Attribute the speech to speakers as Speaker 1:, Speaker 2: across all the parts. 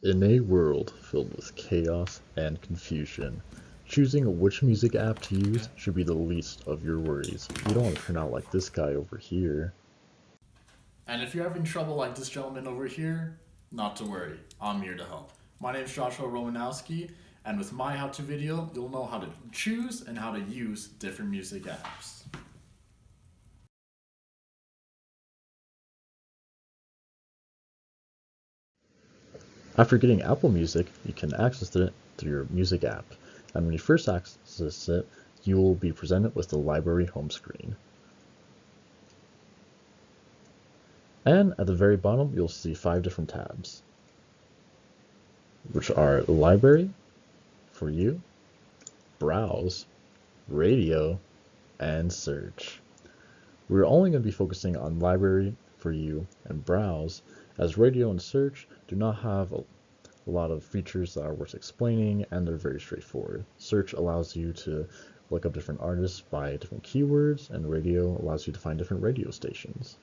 Speaker 1: In a world filled with chaos and confusion, choosing which music app to use should be the least of your worries. You don't want to turn out like this guy over here.
Speaker 2: And if you're having trouble like this gentleman over here, not to worry, I'm here to help. My name is Joshua Romanowski, and with my how to video, you'll know how to choose and how to use different music apps.
Speaker 1: After getting Apple Music, you can access it through your music app. And when you first access it, you will be presented with the library home screen. And at the very bottom, you'll see 5 different tabs, which are Library, For You, Browse, Radio, and Search. We're only going to be focusing on Library, For You, and Browse, as Radio and Search do not have a lot of features that are worth explaining, and they're very straightforward. Search allows you to look up different artists by different keywords, and Radio allows you to find different radio stations.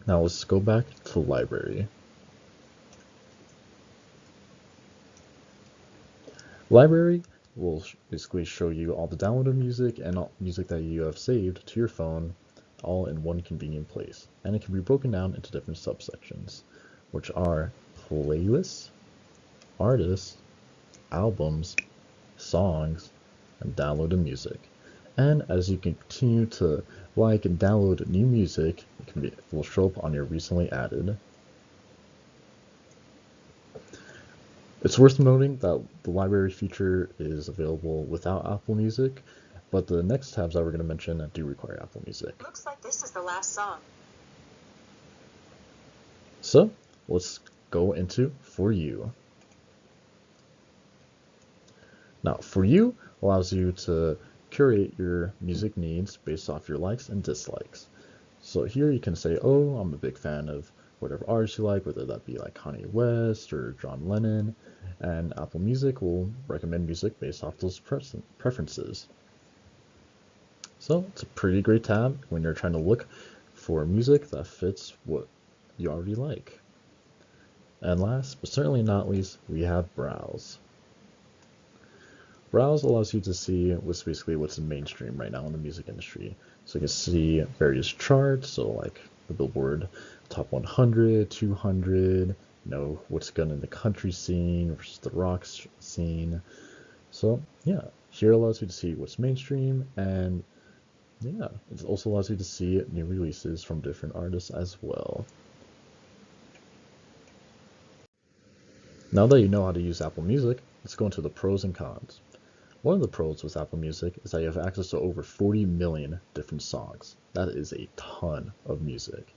Speaker 1: Now let's go back to Library. Library will basically show you all the downloaded music and all music that you have saved to your phone all in one convenient place. And it can be broken down into different subsections, which are playlists, artists, albums, songs, and downloaded music. And as you continue to like and download new music, it will show up on your recently added. It's worth noting that the library feature is available without Apple Music, but the next tabs that we're going to mention do require Apple Music.
Speaker 3: Looks like this is the last song.
Speaker 1: So let's go into For You. Now, For You allows you to curate your music needs based off your likes and dislikes. So here you can say, oh, I'm a big fan of whatever artist you like, whether that be like Kanye West or John Lennon, and Apple Music will recommend music based off those preferences. So it's a pretty great tab when you're trying to look for music that fits what you already like. And last, but certainly not least, we have Browse. Browse allows you to see what's in mainstream right now in the music industry. So you can see various charts, so like the Billboard Top 100, 200, what's good in the country scene versus the rock scene. So yeah, here allows you to see what's mainstream, and yeah, it also allows you to see new releases from different artists as well. Now that you know how to use Apple Music, let's go into the pros and cons. One of the pros with Apple Music is that you have access to over 40 million different songs. That is a ton of music.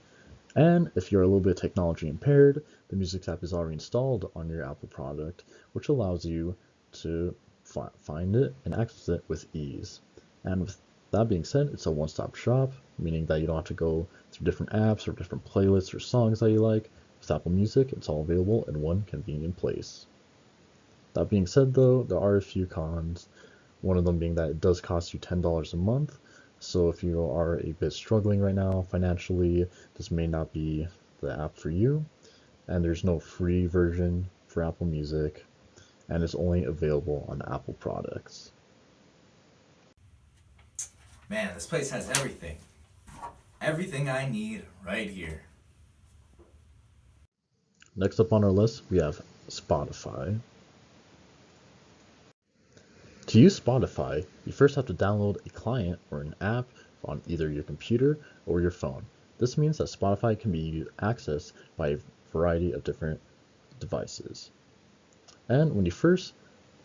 Speaker 1: And if you're a little bit technology impaired, the Music app is already installed on your Apple product, which allows you to find it and access it with ease. And with that being said, it's a one-stop shop, meaning that you don't have to go through different apps or different playlists or songs that you like. With Apple Music, it's all available in one convenient place. That being said though, there are a few cons, one of them being that it does cost you $10 a month, so if you are a bit struggling right now financially, this may not be the app for you, and there's no free version for Apple Music, and it's only available on Apple products.
Speaker 4: Man, this place has everything. Everything I need right here.
Speaker 1: Next up on our list, we have Spotify. To use Spotify, you first have to download a client or an app on either your computer or your phone. This means that Spotify can be accessed by a variety of different devices. And when you first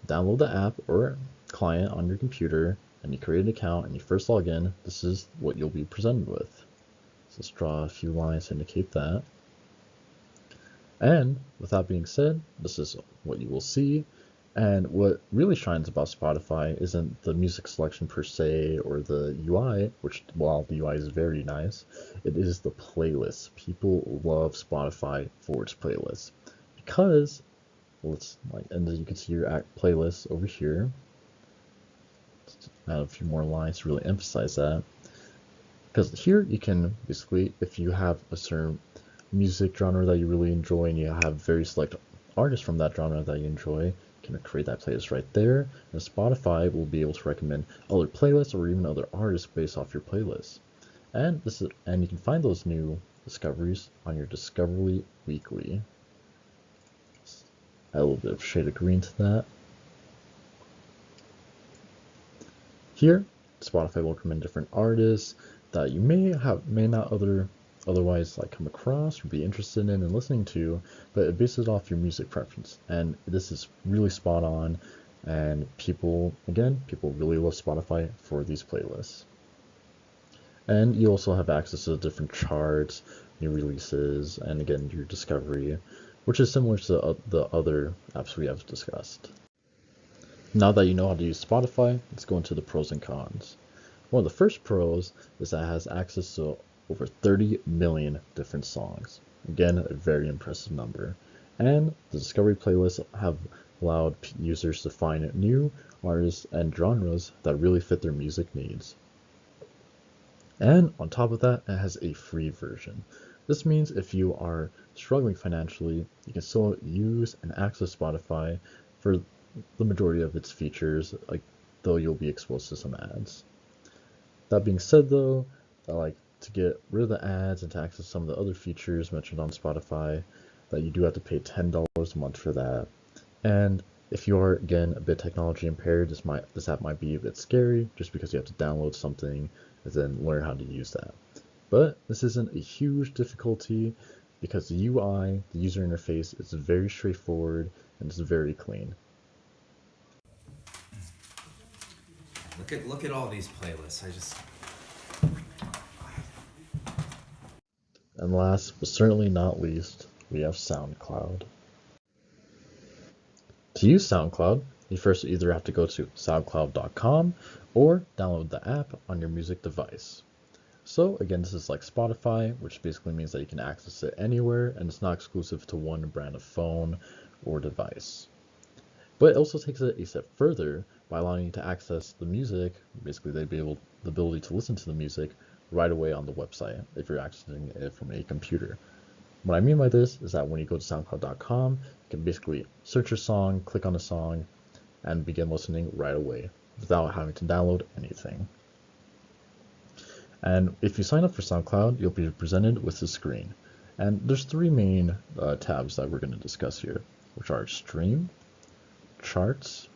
Speaker 1: download the app or client on your computer and you create an account and you first log in, this is what you'll be presented with. So let's draw a few lines to indicate that. And with that being said, this is what you will see. And what really shines about Spotify isn't the music selection per se or the UI, which while the UI is very nice, it is the playlists. People love Spotify for its playlists because, and as you can see your playlist over here. Let's add a few more lines to really emphasize that. Because here you can basically, if you have a certain music genre that you really enjoy and you have very select artists from that genre that you enjoy, you can create that playlist right there, and Spotify will be able to recommend other playlists or even other artists based off your playlist. And you can find those new discoveries on your Discovery Weekly. Add a little bit of shade of green to that. Here, Spotify will recommend different artists that you may not otherwise like come across or be interested in and listening to, but it bases off your music preference. And this is really spot on, and people really love Spotify for these playlists. And you also have access to different charts, new releases, and again your discovery, which is similar to the other apps we have discussed. Now that you know how to use Spotify, let's go into the pros and cons. One of the first pros is that it has access to over 30 million different songs. Again, a very impressive number. And the Discovery playlists have allowed users to find new artists and genres that really fit their music needs. And on top of that, it has a free version. This means if you are struggling financially, you can still use and access Spotify for the majority of its features, though you'll be exposed to some ads. That being said though, to get rid of the ads and to access some of the other features mentioned on Spotify, that you do have to pay $10 a month for that. And if you are, again, a bit technology impaired, this app might be a bit scary just because you have to download something and then learn how to use that. But this isn't a huge difficulty because the UI, the user interface, is very straightforward and it's very clean.
Speaker 4: Look at all these playlists.
Speaker 1: And last but certainly not least, we have SoundCloud. To use SoundCloud, you first either have to go to soundcloud.com or download the app on your music device. So again, this is like Spotify, which basically means that you can access it anywhere and it's not exclusive to one brand of phone or device. But it also takes it a step further by allowing you to access the music, basically the ability to listen to the music right away on the website if you're accessing it from a computer. What I mean by this is that when you go to soundcloud.com, you can basically search a song, click on a song, and begin listening right away without having to download anything. And if you sign up for SoundCloud, you'll be presented with this screen. And there's three main tabs that we're going to discuss here, which are Stream, Charts,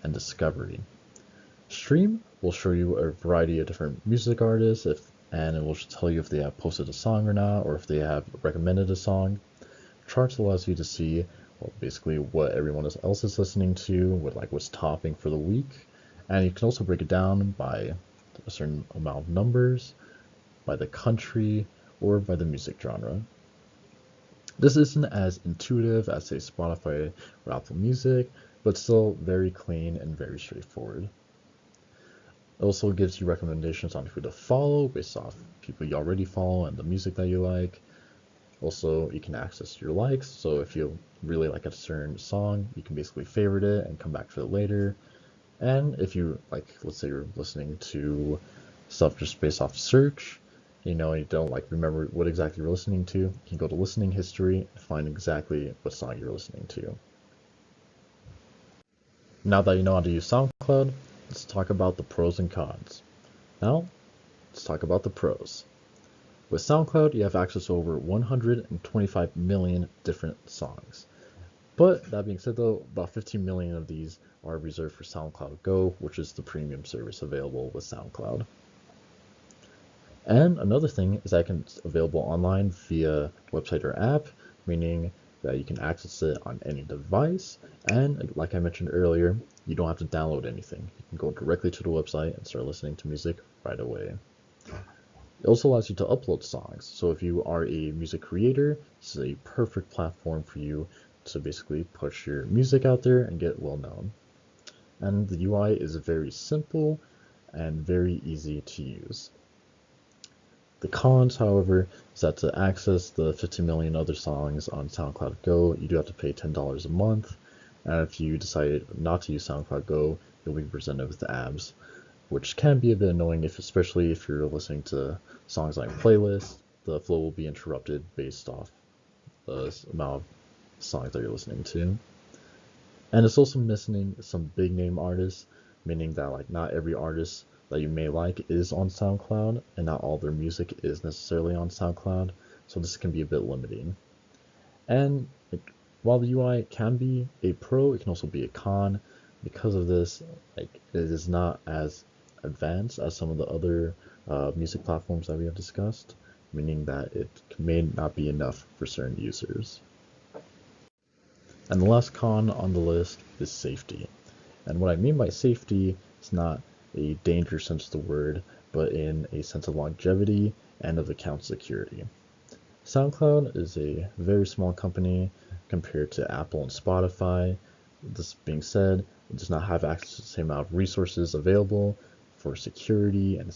Speaker 1: and Discovery. Stream will show you a variety of different music artists, and it will tell you if they have posted a song or not, or if they have recommended a song. Charts allows you to see basically what everyone else is listening to, what's topping for the week, and you can also break it down by a certain amount of numbers, by the country, or by the music genre. This isn't as intuitive as, say, Spotify or Apple Music, but still very clean and very straightforward. It also gives you recommendations on who to follow based off people you already follow and the music that you like. Also, you can access your likes, so if you really like a certain song, you can basically favorite it and come back to it later. And if you, let's say you're listening to stuff just based off search, you don't remember what exactly you're listening to, you can go to listening history and find exactly what song you're listening to. Now that you know how to use SoundCloud, let's talk about the pros and cons. Now, let's talk about the pros. With SoundCloud, you have access to over 125 million different songs. But that being said though, about 15 million of these are reserved for SoundCloud Go, which is the premium service available with SoundCloud. And another thing is that it's available online via website or app, meaning that you can access it on any device, and like I mentioned earlier, you don't have to download anything. You can go directly to the website and start listening to music right away. It also allows you to upload songs, so if you are a music creator, this is a perfect platform for you to basically push your music out there and get well known. And the UI is very simple and very easy to use. The cons, however, is that to access the 15 million other songs on SoundCloud Go, you do have to pay $10 a month. And if you decide not to use SoundCloud Go, you'll be presented with the ads, which can be a bit annoying, especially if you're listening to songs like playlists. The flow will be interrupted based off the amount of songs that you're listening to. And it's also missing some big name artists, meaning that like not every artist that you may like is on SoundCloud, and not all their music is necessarily on SoundCloud, so this can be a bit limiting. And like, while the UI can be a pro, it can also be a con. Because of this, like it is not as advanced as some of the other music platforms that we have discussed, meaning that it may not be enough for certain users. And the last con on the list is safety. And what I mean by safety is not a danger sense of the word, but in a sense of longevity and of account security. SoundCloud is a very small company compared to Apple and Spotify. This being said, it does not have access to the same amount of resources available for security and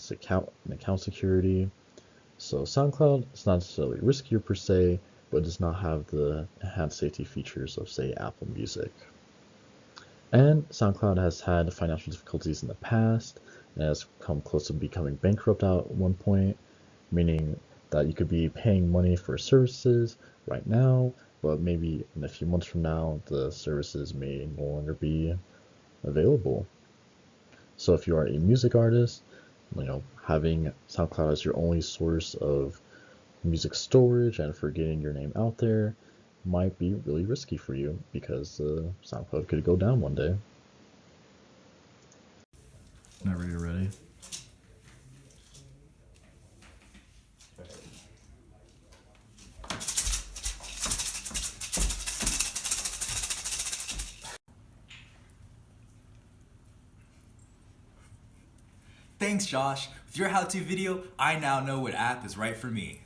Speaker 1: account security. So SoundCloud is not necessarily riskier per se, but does not have the enhanced safety features of, say, Apple Music. And SoundCloud has had financial difficulties in the past and has come close to becoming bankrupt at one point, meaning that you could be paying money for services right now, but maybe in a few months from now, the services may no longer be available. So if you are a music artist, having SoundCloud as your only source of music storage and for getting your name out there might be really risky for you, because SoundCloud could go down one day. Whenever you're ready.
Speaker 4: Thanks, Josh. With your how-to video, I now know what app is right for me.